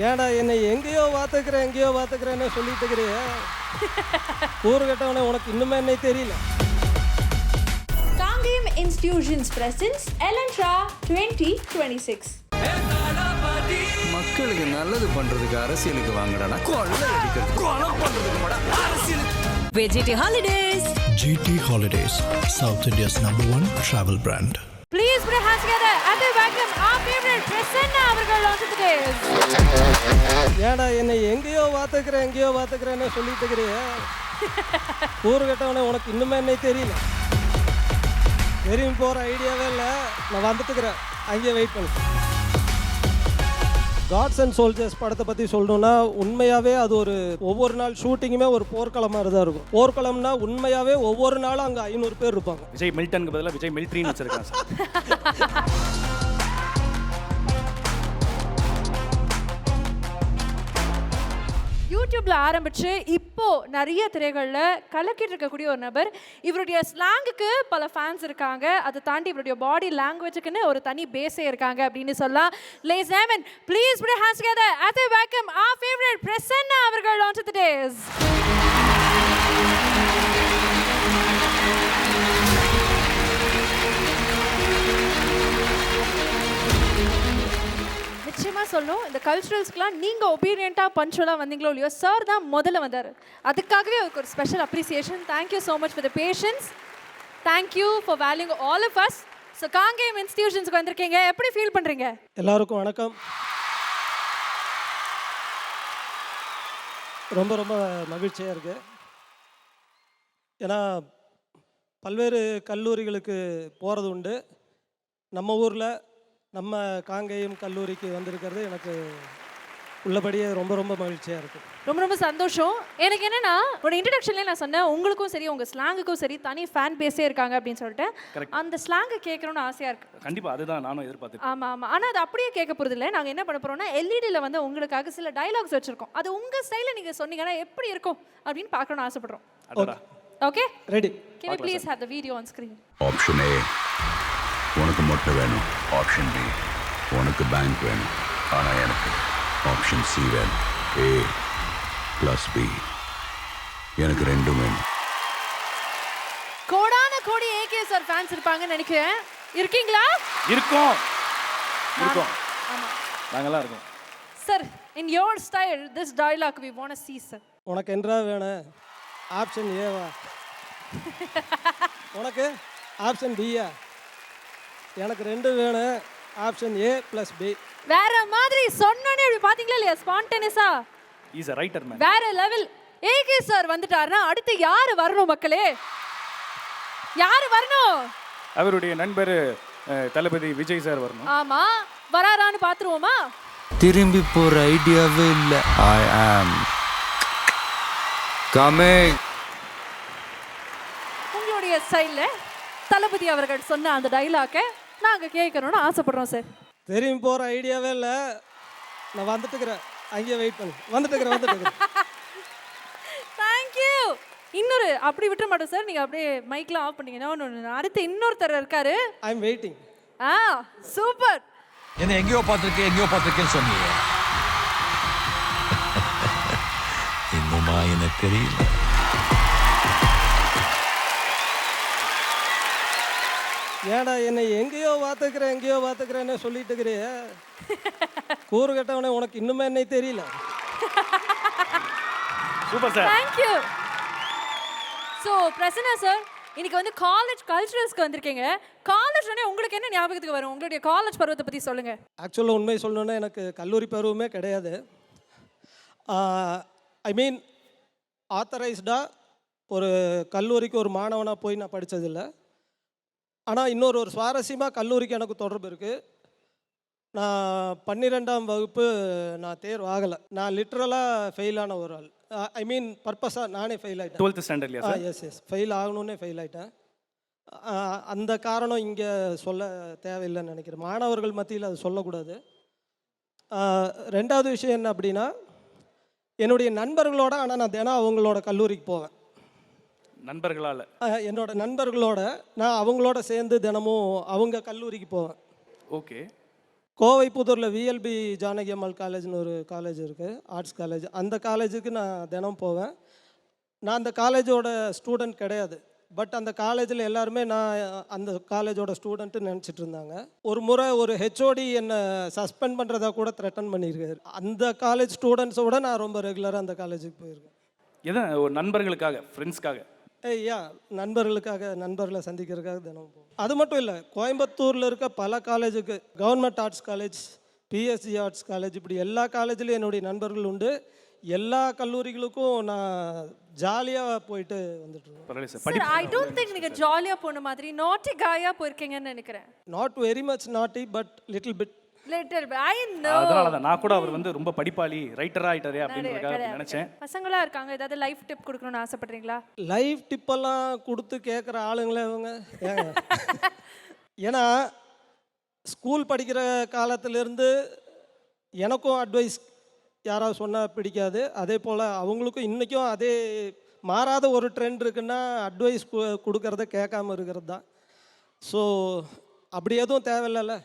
ஏன்டா என்னை எங்கேயோ பார்த்துக்கிறேன்னு சொல்லிட்டு இருக்கிறிய ஊர் கட்டவனே உனக்கு இன்னுமே என்னை தெரியல. Kangayam Institutions presents Elantra 2026. மக்களுக்கு நல்லது பண்றதுக்கு அரசியலுக்கு வாங்கடா, கொள்ளை அடிக்கிறது கொலை பண்றதுக்கு அரசியலுக்கு. VGT Holidays. GT Holidays, South India's #1 travel brand. Please put your hands together and welcome our favorite Prasanna அவர்கள் onto the stage. ஏன்டா என்னை எங்கேயோ பார்த்துக்கிறேன்னு சொல்லிட்டு இருக்கிறிய ஊர் கட்டவனே உனக்கு இன்னுமே என்னை தெரியல. தெரியும் போகிற ஐடியாவே இல்லை. நான் வந்துட்டுக்கிறேன், அங்கேயே வெயிட் பண்ணு. காட்ஸ் அண்ட் சோல்ஜர்ஸ் படத்தை பற்றி சொல்லணும்னா உண்மையாகவே அது ஒவ்வொரு நாள் ஷூட்டிங்குமே ஒரு போர்க்களம் மாதிரி தான் இருக்கும். போர்க்களம்னா உண்மையாகவே ஒவ்வொரு நாளும் அங்கே 500 பேர் இருப்பாங்க. விஜய் மில்டனுக்கு பதிலாக விஜய் மிலிட்ரின்னு வச்சிருக்கான் சார். யூடியூப்ல ஆரம்பிச்சு இப்போ நிறைய திரைகளில் கலக்கிட்டு இருக்கக்கூடிய ஒரு நபர். இவருடைய ஸ்லாங்குக்கு பல ஃபேன்ஸ் இருக்காங்க. அதை தாண்டி இவருடைய பாடி லாங்குவேஜுக்குன்னு ஒரு தனி பேஸே இருக்காங்க அப்படின்னு சொல்லலாம். Ladies and gentlemen, please put your hands together as we welcome our favorite Prasanna அவர்கள் onto the stage. நிச்சயமா சொல்லணும், இந்த கல்ச்சுரல்ஸ்க்குலாம் நீங்கள் ஒபீடியண்ட்டாக பஞ்சுவலாக வந்தீங்களோ இல்லையோ, சார் தான் முதல்ல வந்தார். அதுக்காகவே அவருக்கு ஒரு special appreciation. Thank you so much for the patience. Thank you for valuing all of us. So Kangeyam இன்ஸ்டிடியூஷன்ஸ்க்கு வந்திருக்கீங்க, எப்படி ஃபீல் பண்ணுறீங்க? எல்லாருக்கும் வணக்கம். ரொம்ப ரொம்ப மகிழ்ச்சியாக இருக்குது. ஏன்னா பல்வேறு கல்லூரிகளுக்கு போகிறது உண்டு. நம்ம ஊரில் நம்ம காங்கேயம் கல்லூரிக்கு வந்திருக்கிறது எனக்கு உள்ளபடியே ரொம்ப ரொம்ப மகிழ்ச்சியாக இருக்குது. ரொம்ப ரொம்ப சந்தோஷம். எனக்கு என்னென்னா, ஒரு இன்ட்ரடக்ஷன்லேயே நான் சொன்னேன், உங்களுக்கும் சரி உங்கள் ஸ்லாங்குக்கும் சரி தனி ஃபேன் பேஸே இருக்காங்க அப்படின்னு சொல்லிட்டு. அந்த ஸ்லாங்கை கேட்கணும்னு ஆசையாக இருக்குது. கண்டிப்பாக அதுதான் நானும் எதிர்பார்த்தேன். ஆமாம் ஆமாம். ஆனால் அது அப்படியே கேட்க போகிறது இல்லை. நாங்கள் என்ன பண்ண போகிறோம்னா, எல்இடியில் வந்து உங்களுக்காக சில டைலாக்ஸ் வச்சுருக்கோம். அது உங்கள் ஸ்டைலில் நீங்கள் சொன்னீங்கன்னா எப்படி இருக்கும் அப்படின்னு பார்க்கணும்னு ஆசைப்படுறோம். Okay, ready? Can you please have the video on screen? Option A உனக்கு மொட்டை வேணும், ஆப்ஷன் பி உனக்கு பேங்க் வேணும், ஆனால் எனக்கு ஆப்ஷன் சி வேணும். ஏ ப்ளஸ் பி எனக்கு ரெண்டும் வேணும். கோடான கோடி ஏகே சார் ஃபேன்ஸ் இருப்பாங்கன்னு நினைக்கிறேன். இருக்கீங்களா? இருக்கோம். ஆமாம், நாங்களாம் இருக்கோம் sir. In your style this dialogue we want to see sir. உனக்கு என்றா வேணும்? ஆப்ஷன் ஏவா? உனக்கு ஆப்ஷன் பியா? எனக்கு ரெண்டு வேணும், ஆப்ஷன் ஏ ப்ளஸ் பி. வேற மாதிரி சொன்னோனே இப்படி பாத்தீங்களா இல்லையா? ஸ்பான்டேனியஸா இஸ் a ரைட்டர் மேன். வேற லெவல். ஏகே சார் வந்துட்டாருன்னா அடுத்து யாரு வரணும் மக்களே? யாரு வரணும்? அவருடைய நண்பர் தளபதி விஜய் சார் வரணும். ஆமா, வராரான்னு பாத்துருவோமா? திரும்பி போற ஐடியாவே இல்லை. ஐ ஆம் கமிங். உங்களுடைய ஸ்டைல்ல தளபதி அவர்கள் சொன்ன அந்த டைலாக்கை நாங்க கேட்கணும்னு ஆசைப்படுறோம் சார். தெரியும் போகிற ஐடியாவே இல்லை. நான் வந்துட்டுக்கிறேன், அங்கேயே வெயிட் பண்ணு. வந்துட்டுக்கிறேன். தேங்க்யூ. இன்னொரு அப்படி விட்டுற மாட்டோம் சார். நீங்க அப்படியே மைக்லாம் ஆஃப் பண்ணீங்கன்னா அடுத்து இன்னொருத்தர் இருக்காரு. I am waiting. சூப்பர். என்ன எங்கேயோ பார்த்துருக்கேன்னு சொன்னீங்க. இன்னுமா எனக்கு தெரியல. ஏன்டா என்னை எங்கேயோ பார்த்துக்கிறேன்னு சொல்லிட்டு இருக்கிறிய கூறு கட்டவனே உனக்கு இன்னுமே என்னை தெரியல. Super sir. Thank you. So Prasanna sir, இன்னைக்கு வந்து காலேஜ் கல்ச்சுரல்ஸ்க்கு வந்திருக்கீங்க. காலேஜ் உடனே உங்களுக்கு என்ன ஞாபகத்துக்கு வரும்? உங்களுடைய காலேஜ் பருவத்தை பற்றி சொல்லுங்க. ஆக்சுவலாக உண்மை சொல்லணுன்னா எனக்கு கல்லூரி பருவமே கிடையாது. ஐ மீன் ஆத்தரைஸ்டாக ஒரு கல்லூரிக்கு ஒரு மாணவனாக போய் நான் படித்ததில்லை. ஆனால் இன்னொரு சுவாரஸ்யமாக கல்லூரிக்கு எனக்கு தொடர்பு இருக்குது. நான் 12ஆம் வகுப்பு நான் தேர்வு ஆகலை. நான் லிட்ரலாக ஃபெயிலான ஒரு ஆள். ஐ மீன் பர்பஸாக நானே ஃபெயில் ஆகிட்டேன். 12th ஸ்டாண்டர்ட்லையா சார்? எஸ் ஃபெயில் ஆகணுன்னே ஃபெயில் ஆகிட்டேன். அந்த காரணம் இங்கே சொல்ல தேவையில்லைன்னு நினைக்கிறேன். மாணவர்கள் மத்தியில் அது சொல்லக்கூடாது. ரெண்டாவது விஷயம் என்ன அப்படின்னா, என்னுடைய நண்பர்களோட, ஆனால் நான் தினம் அவங்களோட கல்லூரிக்கு போவேன். நண்பர்களால் என்னோட நண்பர்களோட நான் அவங்களோட சேர்ந்து தினமும் அவங்க கல்லூரிக்கு போவேன். ஓகே. கோவைப்புதூரில் விஎல்பி ஜானகி அம்மாள் காலேஜ்னு ஒரு காலேஜ் இருக்குது, ஆர்ட்ஸ் காலேஜ். அந்த காலேஜுக்கு நான் தினம் போவேன். நான் அந்த காலேஜோட ஸ்டூடெண்ட் கிடையாது, பட் அந்த காலேஜில் எல்லாருமே நான் அந்த காலேஜோட ஸ்டூடெண்ட்டு நினச்சிட்டு இருந்தாங்க. ஒரு முறை ஒரு ஹெச்ஓடி என்னை சஸ்பெண்ட் பண்ணுறதா கூட த்ரெட்டன் பண்ணியிருக்காரு. அந்த காலேஜ் ஸ்டூடெண்ட்ஸோட நான் ரொம்ப ரெகுலராக அந்த காலேஜுக்கு போயிருக்கேன். எதான் ஒரு நண்பர்களுக்காக, ஃப்ரெண்ட்ஸ்க்காக? நண்பர்களை சந்திக்கிறதுக்காக தினம் போகும். அது மட்டும் இல்லை, கோயம்புத்தூரில் இருக்க பல காலேஜுக்கு, government arts college, BSc arts college, இப்படி எல்லா காலேஜ்லேயும் என்னுடைய நண்பர்கள் உண்டு. எல்லா கல்லூரிகளுக்கும் நான் ஜாலியாக போயிட்டு வந்துட்டு. சார், ஐ டோன்ட் திங்க் நீங்க ஜாலியா போன மாதிரி நாட்டி காயா போயிருக்கீங்கன்னு நினைக்கிறேன். நாட் வெரி மச் நாட்டி, but little bit. I know. அதனால தான் நான் கூட அவர் வந்து ரொம்ப படிப்பாளி, ரைட்டரா ஆயிட்டாரே அப்படின்றதுக்காக நினைச்சேன். பசங்களா இருக்காங்க, ஏதாவது லைஃப் டிப் கொடுக்கணும்னு ஆசைப்படுறீங்களா? லைஃப் டிப்பெல்லாம் கொடுத்து கேட்குற ஆளுங்களே இவங்க ஏங்க? ஏன்னா ஸ்கூல் படிக்கிற காலத்திலேருந்து எனக்கும் அட்வைஸ் யாராவது சொன்னால் பிடிக்காது. அதே போல் அவங்களுக்கும் இன்றைக்கும் அதே மாறாத ஒரு ட்ரெண்ட் இருக்குன்னா அட்வைஸ் கொடுக்கறத கேட்காம இருக்கிறது தான். ஸோ அப்படி எதுவும் தேவையில்லைல்ல.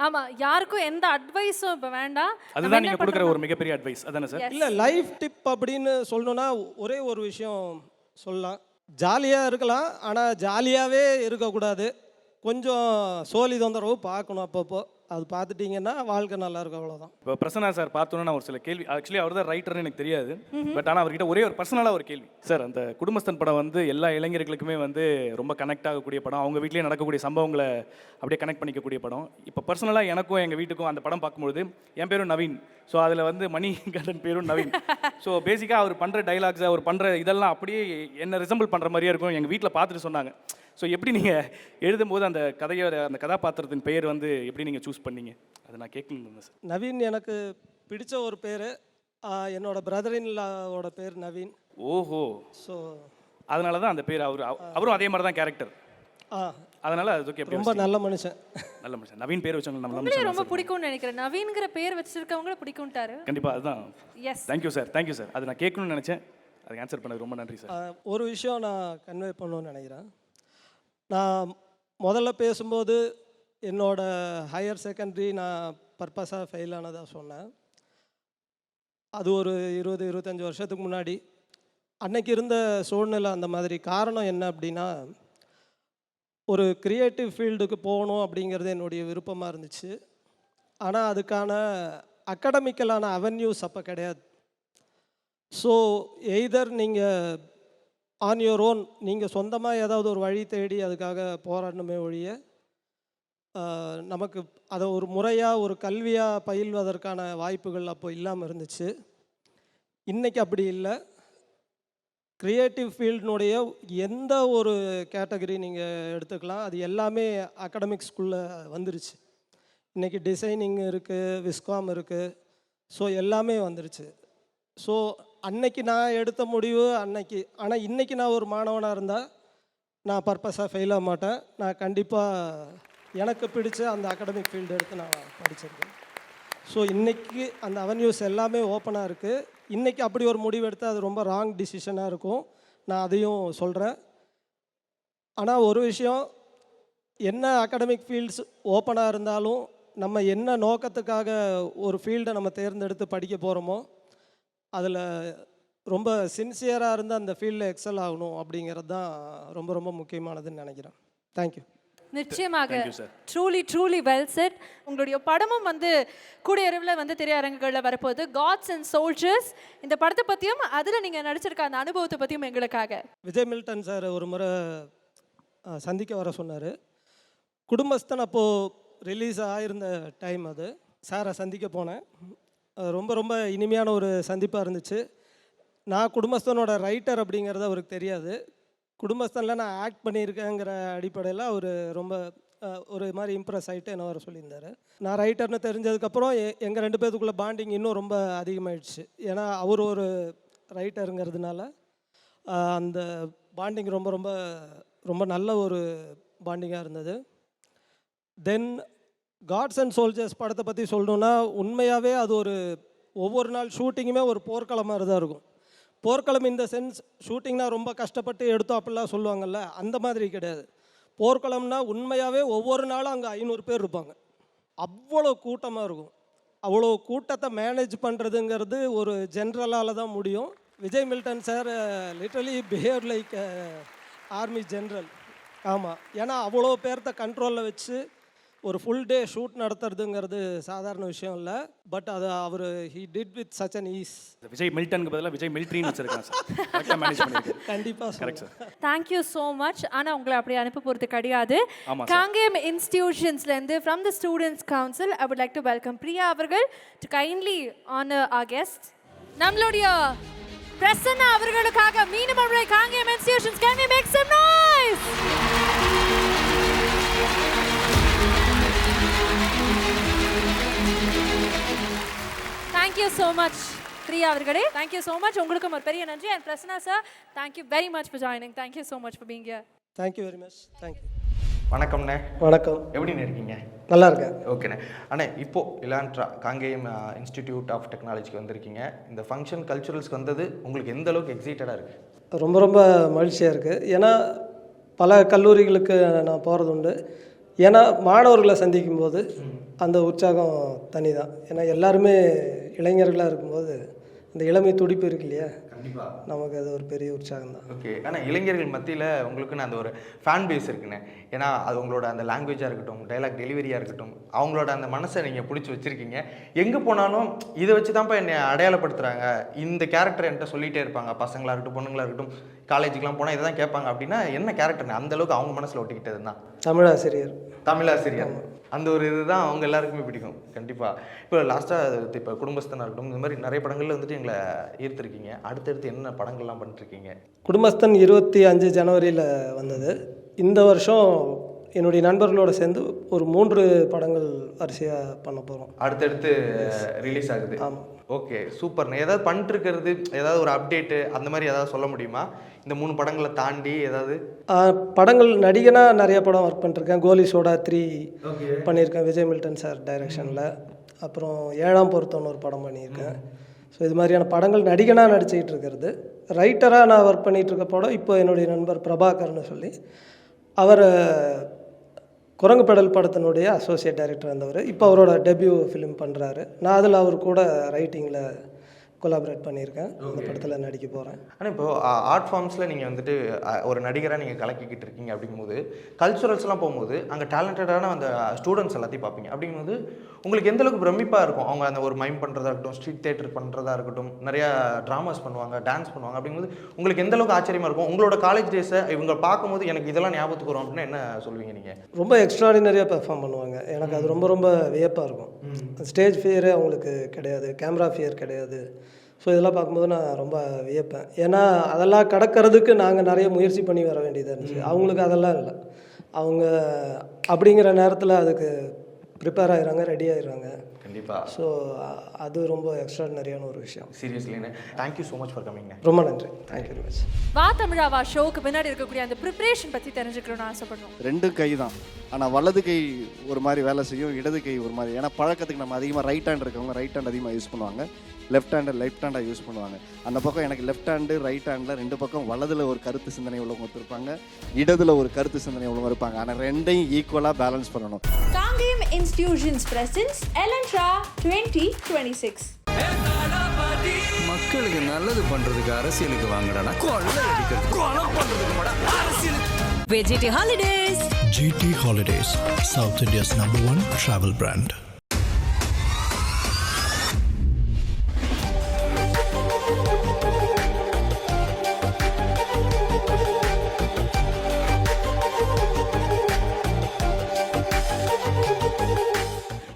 ஆமா, யாருக்கும் எந்த அட்வைஸும் இப்போ வேண்டாம். அதுதான் நீங்க கொடுக்குற ஒரு மிகப்பெரிய அட்வைஸ் அதானே சார்? இல்லை, லைஃப் டிப் அப்படின்னு சொல்லணும்னா ஒரே ஒரு விஷயம் சொல்லலாம். ஜாலியாக இருக்கலாம், ஆனால் ஜாலியாகவே இருக்கக்கூடாது. கொஞ்சம் சோலி தொந்தரவு பார்க்கணும் அப்பப்போ. அது பார்த்துட்டிங்கன்னா வாழ்க்கை நல்லா இருக்கும், அவ்வளோதான். இப்போ பிரசன்னா சார் பார்த்தோன்னா நான் ஒரு சில கேள்வி, ஆக்சுவலி அவர் தான் ரைட்டர்னு எனக்கு தெரியாது, பட் ஆனால் அவர்கிட்ட ஒரே ஒரு பர்சனலாக ஒரு கேள்வி. சார், அந்த குடும்பஸ்தன் படம் வந்து எல்லா இளைஞர்களுக்குமே வந்து ரொம்ப கனெக்ட் ஆகக்கூடிய படம், அவங்க வீட்லேயே நடக்கக்கூடிய சம்பவங்களை அப்படியே கனெக்ட் பண்ணிக்கக்கூடிய படம். இப்போ பர்சனலாக எனக்கும் எங்கள் வீட்டுக்கும் அந்த படம் பார்க்கும்போது, என் பேரும் நவீன், ஸோ அதில் வந்து மணிகண்டன் பேரும் நவீன். ஸோ பேசிக்காக அவர் பண்ணுற டைலாக்ஸ், அவர் பண்ணுற இதெல்லாம் அப்படியே என்ன ரிசம்பிள் பண்ணுற மாதிரியே இருக்கும். எங்கள் வீட்டில் பார்த்துட்டு சொன்னாங்க. ஸோ எப்படி நீங்கள் எழுதும்போது அந்த கதையோட அந்த கதாபாத்திரத்தின் பெயர் வந்து எப்படி நீங்கள் சூஸ் பண்ணீங்க? அதை நான் கேட்கணும் சார். நவீன் எனக்கு பிடிச்ச ஒரு பேர். என்னோட பிரதரின்லாவோட பேர் நவீன். ஓஹோ. ஸோ அதனால தான் அந்த பேர். அவரும் அதே மாதிரி தான் கேரக்டர். அதனால அது ஓகே. ரொம்ப நல்ல மனுஷன். நல்ல மனுஷன். நவீன் பேர் வச்சவங்க நம்மளே ரொம்ப பிடிக்கும்னு நினைக்கிறேன். நவீன்ங்கிற பேர் வச்சிருக்கவங்கள பிடிக்கும்ட்டாரு. கண்டிப்பாக அதுதான். Yes, thank you sir, thank you sir. அதை நான் கேட்கணும்னு நினச்சேன், அதுக்கு ஆன்சர் பண்ணது ரொம்ப நன்றி சார். ஒரு விஷயம் நான் கன்வே பண்ணணும்னு நினைக்கிறேன். நான் முதல்ல பேசும்போது என்னோட ஹையர் செகண்டரி நான் பர்பஸாக ஃபெயில் ஆனதாக சொன்னேன். அது ஒரு 20-25 வருஷத்துக்கு முன்னாடி. அன்னைக்கு இருந்த சூழ்நிலை அந்த மாதிரி. காரணம் என்ன அப்படின்னா, ஒரு க்ரியேட்டிவ் ஃபீல்டுக்கு போகணும் அப்படிங்கிறது என்னுடைய விருப்பமாக இருந்துச்சு. ஆனால் அதுக்கான அகடமிக்கலான அவென்யூஸ் அப்போ கிடையாது. ஸோ எய்தர் நீங்கள் ஆன் யுவர் ஓன், நீங்கள் சொந்தமாக ஏதாவது ஒரு வழி தேடி அதுக்காக போராடணுமே ஒழிய, நமக்கு அதை ஒரு முறையாக ஒரு கல்வியாக பயில்வதற்கான வாய்ப்புகள் அப்போ இல்லாமல் இருந்துச்சு. இன்றைக்கி அப்படி இல்லை. க்ரியேட்டிவ் ஃபீல்டினுடைய எந்த ஒரு கேட்டகரி நீங்கள் எடுத்துக்கலாம், அது எல்லாமே அகடமிக்ஸ்குள்ளே வந்துருச்சு. இன்றைக்கி டிசைனிங் இருக்குது, விஸ்காம் இருக்குது, ஸோ எல்லாமே வந்துருச்சு. ஸோ அன்னைக்கு நான் எடுத்த முடிவு அன்னைக்கு. ஆனால் இன்றைக்கி நான் ஒரு மாணவனாக இருந்தால் நான் பர்பஸாக ஃபெயில் ஆக மாட்டேன். நான் கண்டிப்பாக எனக்கு பிடிச்ச அந்த அகடமிக் ஃபீல்டு எடுத்து நான் படிச்சிருக்கேன். ஸோ இன்றைக்கி அந்த அவென்யூஸ் எல்லாமே ஓப்பனாக இருக்குது. இன்றைக்கி அப்படி ஒரு முடிவு எடுத்தால் அது ரொம்ப ராங் டிசிஷனாக இருக்கும், நான் அதையும் சொல்கிறேன். ஆனால் ஒரு விஷயம், என்ன அகடமிக் ஃபீல்ட்ஸ் ஓப்பனாக இருந்தாலும் நம்ம என்ன நோக்கத்துக்காக ஒரு ஃபீல்டை நம்ம தேர்ந்தெடுத்து படிக்க போகிறோமோ அதில் ரொம்ப சின்சியராக இருந்து அந்த ஃபீல்டில் எக்ஸல் ஆகணும் அப்படிங்கிறது தான் ரொம்ப ரொம்ப முக்கியமானதுன்னு நினைக்கிறேன். தேங்க்யூ. நிச்சயமாக. Truly well set. உங்களுடைய படமும் வந்து கூடிய இரவில் வந்து திரையரங்குகளில் வரப்போகுது, காட்ஸ் அண்ட் சோல்ஜர்ஸ். இந்த படத்தை பற்றியும் அதில் நீங்கள் நடிச்சிருக்க அந்த அனுபவத்தை பற்றியும் எங்களுக்காக. விஜய் மில்டன் சார் ஒரு முறை சந்திக்க வர சொன்னார். குடும்பஸ்தன் அப்போது ரிலீஸ் ஆகிருந்த டைம் அது. சாரை சந்திக்க போனேன். ரொம்ப ரொம்ப இனிமையான ஒரு சந்திப்பாக இருந்துச்சு. நான் குடும்பஸ்தனோட ரைட்டர் அப்படிங்கிறது அவருக்கு தெரியாது. குடும்பஸ்தனில் நான் ஆக்ட் பண்ணியிருக்கேங்கிற அடிப்படையில் அவர் ரொம்ப ஒரு மாதிரி இம்ப்ரெஸ் ஆகிட்டு என்ன வர சொல்லியிருந்தார். நான் ரைட்டர்னு தெரிஞ்சதுக்கப்புறம் எங்கள் 2 பேத்துக்குள்ளே பாண்டிங் இன்னும் ரொம்ப அதிகமாகிடுச்சு. ஏன்னா அவர் ஒரு ரைட்டருங்கிறதுனால அந்த பாண்டிங் ரொம்ப ரொம்ப ரொம்ப நல்ல ஒரு பாண்டிங்காக இருந்தது. தென் காட்ஸ் அண்ட் சோல்ஜர்ஸ் படத்தை பற்றி சொல்லணுன்னா, உண்மையாகவே அது ஒவ்வொரு நாள் ஷூட்டிங்குமே ஒரு போர்க்களம் மாதிரி தான் இருக்கும். போர்க்களம் இந்த சென்ஸ், ஷூட்டிங்னா ரொம்ப கஷ்டப்பட்டு எடுத்தோம் அப்படிலாம் சொல்லுவாங்கள்ல, அந்த மாதிரி கிடையாது. போர்க்களம்னா உண்மையாகவே ஒவ்வொரு நாளும் அங்கே 500 பேர் இருப்பாங்க. அவ்வளோ கூட்டமாக இருக்கும். அவ்வளோ கூட்டத்தை மேனேஜ் பண்ணுறதுங்கிறது ஒரு ஜென்ரலால் தான் முடியும். Vijay Milton sir literally behave like army general. ஆமாம், ஏன்னா அவ்வளோ பேர்த்த கண்ட்ரோலில் வச்சு ஒரு ஃபுல் டே ஷூட் நடத்துறதுங்கிறது சாதாரண விஷயம் இல்லை. பட் அதை அவர் he did with such an ease. Vijay மில்டனுக்கு பதிலாக விஜய் மில்ட்ரின்னு வச்சிருக்காங்க சார். கரெக்டாக மேனேஜ் பண்ணியிருக்காரு. கண்டிப்பாக correct sir. Thank you so much. ஆனால் உங்களை அப்படி அனுப்ப போகிறது கிடையாது. ஆமாம் சார். காங்கேயம் இன்ஸ்டிடியூஷன்ஸ்லேருந்து from the students council I would like to welcome Priya அவர்கள் to kindly honour our guest. நம்மளுடைய பிரசன்னா அவர்களுக்காக மீண்டும் ஒரு Kangeyam institutions can we make some noise. Thank you so much Priya அவர்களே. Thank you so much. உங்களுக்கும் ஒரு பெரிய நன்றி. And Prasanna sir, thank you very much for joining. Thank you so much for being here. Thank you very much. Thank you. வணக்கம்ண்ணே. வணக்கம். எப்படிண்ணே இருக்கீங்க? நல்லா இருக்கேன். ஓகேண்ணே. அண்ணே, இப்போது இலான்ட்ரா காங்கேயம் இன்ஸ்டிடியூட் ஆஃப் டெக்னாலஜிக்கு வந்திருக்கீங்க. இந்த ஃபங்க்ஷன் கல்ச்சுரல்ஸ்க்கு வந்தது உங்களுக்கு எந்த அளவுக்கு எக்ஸைட்டடாக இருக்குது? ரொம்ப ரொம்ப மகிழ்ச்சியாக இருக்குது. ஏன்னா பல கல்லூரிகளுக்கு நான் போகிறது உண்டு. ஏன்னா மாணவர்களை சந்திக்கும் போது அந்த உற்சாகம் தனி தான். ஏன்னா எல்லாருமே இளைஞர்களாக இருக்கும்போது இந்த இளமை துடிப்பு இருக்கு இல்லையா, கண்டிப்பாக நமக்கு அது ஒரு பெரிய உற்சாகம் தான். ஓகே. ஆனால் இளைஞர்கள் மத்தியில் உங்களுக்குன்னு அந்த ஒரு ஃபேன் பேஸ் இருக்குண்ணே. ஏன்னா அது உங்களோட அந்த லாங்குவேஜாக இருக்கட்டும், டைலாக் டெலிவரியாக இருக்கட்டும், அவங்களோட அந்த மனசை நீங்கள் பிடிச்சி வச்சுருக்கீங்க. எங்கே போனாலும் இதை வச்சு தான்ப்பா என்னை அடையாளப்படுத்துகிறாங்க, இந்த கேரக்டர் என்கிட்ட சொல்லிகிட்டே இருப்பாங்க. பசங்களாக இருக்கட்டும், பொண்ணுங்களாக இருக்கட்டும், காலேஜுக்கெலாம் போனால் இதை தான் கேட்பாங்க. அப்படின்னா என்ன கேரக்டர்னு அந்தளவுக்கு அவங்க மனசில் ஒட்டிக்கிட்டது தான் தமிழாசிரியர். தமிழாசிரியர் அந்த ஒரு இதுதான் அவங்க எல்லாருக்குமே பிடிக்கும். கண்டிப்பாக. இப்போ லாஸ்ட்டாக இப்போ குடும்பஸ்தனாக இருக்கட்டும், இந்த மாதிரி நிறைய படங்களில் வந்துட்டு எங்களை ஈர்த்திருக்கீங்க. அடுத்தடுத்து என்ன படங்கள்லாம் பண்ணிட்டுருக்கீங்க? குடும்பஸ்தன் 25 ஜனவரியில் வந்தது. இந்த வருஷம் என்னுடைய நண்பர்களோடு சேர்ந்து ஒரு 3 படங்கள் வரிசையாக பண்ண போகிறோம். அடுத்தடுத்து ரிலீஸ் ஆகுது. ஆமாம். ஓகே, சூப்பர்ண்ணே. ஏதாவது பண்ணிட்டுருக்கிறது, ஏதாவது ஒரு அப்டேட்டு அந்த மாதிரி ஏதாவது சொல்ல முடியுமா? இந்த 3 படங்களை தாண்டி ஏதாவது படங்கள் நடிகனாக நிறைய படம் ஒர்க் பண்ணிருக்கேன். கோலி சோடா 3 பண்ணியிருக்கேன் விஜய் மில்டன் சார் டைரக்ஷனில். அப்புறம் 7ஆம் பொருத்தம்னு ஒரு படம் பண்ணியிருக்கேன். ஸோ இது மாதிரியான படங்கள் நடிகனாக நடிச்சுக்கிட்டு இருக்கிறது. ரைட்டராக நான் ஒர்க் பண்ணிகிட்ருக்க படம் இப்போ என்னுடைய நண்பர் பிரபாகர்னு சொல்லி, அவர் குரங்கு பெடல் படத்தினுடைய அசோசியேட் டைரக்டர் இருந்தவர். இப்போ அவரோட டெபியூ ஃபிலிம் பண்ணுறாரு. நான் அதில் அவர் கூட ரைட்டிங்கில் கொலாபரேட் பண்ணியிருக்கேன். அந்த படத்தில் நடிக்க போகிறேன். ஆனால் இப்போது ஆர்ட் ஃபார்ம்ஸில் நீங்கள் வந்துட்டு ஒரு நடிகராக நீங்கள் கலக்கிக்கிட்டு இருக்கீங்க. அப்படிங்கும்போது கல்ச்சுரல்ஸ்லாம் போகும்போது அங்கே டேலண்டடான அந்த ஸ்டூடெண்ட்ஸ் எல்லாத்தையும் பார்ப்பீங்க. அப்படிங்கும்போது உங்களுக்கு எந்தளவுக்கு பிரமிப்பாக இருக்கும்? அவங்க அந்த ஒரு மைம் பண்ணுறதா இருக்கட்டும், ஸ்ட்ரீட் தேட்டர் பண்ணுறதா இருக்கட்டும், நிறையா ட்ராமாஸ் பண்ணுவாங்க, டான்ஸ் பண்ணுவாங்க. அப்படிங்கும்போது உங்களுக்கு எந்தளவுக்கு ஆச்சரியமாக இருக்கும்? உங்களோட காலேஜ் டேஸை இவங்க பார்க்கும்போது எனக்கு இதெல்லாம் ஞாபகத்துக்கு வரும் அப்படின்னா என்ன சொல்லுவீங்க நீங்கள்? ரொம்ப எக்ஸ்ட்ராடினரியாக பெர்ஃபார்ம் பண்ணுவாங்க. எனக்கு அது ரொம்ப ரொம்ப வியப்பாக இருக்கும். ஸ்டேஜ் ஃபியரே அவங்களுக்கு கிடையாது, கேமரா ஃபியர் கிடையாது. ஸோ இதெல்லாம் பார்க்கும்போது நான் ரொம்ப வியப்பேன். ஏன்னா அதெல்லாம் கடக்கிறதுக்கு நாங்கள் நிறைய முயற்சி பண்ணி வர வேண்டியதாக இருந்துச்சு. அவங்களுக்கு அதெல்லாம் இல்லை. அவங்க அப்படிங்கிற நேரத்தில் அதுக்கு ப்ரிப்பேர் ஆகிறாங்க, ரெடி ஆகிடுறாங்க. கண்டிப்பாக. ஸோ அது ரொம்ப எக்ஸ்ட்ராடினரியான ஒரு விஷயம். சீரியஸ்லிண்ணே, தேங்க்யூ ஸோ மச் ஃபார் கமிங்ண்ணே. ரொம்ப நன்றி. Thank you very much. வா தமிழா வா ஷோக்கு பின்னாடி இருக்கக்கூடிய அந்த ப்ரிப்பரேஷன் பற்றி தெரிஞ்சுக்கணும்னு ஆசைப்படுறோம். 2 கை தான், ஆனால் வலது கை ஒரு மாதிரி வேலை செய்யும், இடது கை ஒரு மாதிரி. ஏன்னா பழக்கத்துக்கு நம்ம அதிகமாக ரைட் ஹேண்ட் இருக்கவங்க ரைட் ஹேண்ட் அதிகமாக யூஸ் பண்ணுவாங்க, லெஃப்ட் ஹேண்டாக யூஸ் பண்ணுவாங்க. அந்த பக்கம் எனக்கு லெஃப்ட் ஹேண்டு ரைட் ஹேண்டில் 2 பக்கம் வலதில் ஒரு கருத்து சிந்தனை உள்ளவங்க இருப்பாங்க, இடத்துல ஒரு கருத்து சிந்தனை உள்ளவங்க இருப்பாங்க. ஆனால் 2ஐயும் ஈக்குவலாக பேலன்ஸ் பண்ணணும். காங்கேயம் இன்ஸ்டிடியூஷன்ஸ் பிரசன்ஸ் எலன்ட்ரா 2026. மக்களுக்கு நல்லது பண்றதுக்கு அரசியலுக்கு வாங்கடா, கொள்ளை அடிக்கிறது, கொலை பண்றதுக்கு மாடா அரசியலுக்கு. VGT Holidays. GT Holidays, South India's #1 travel brand.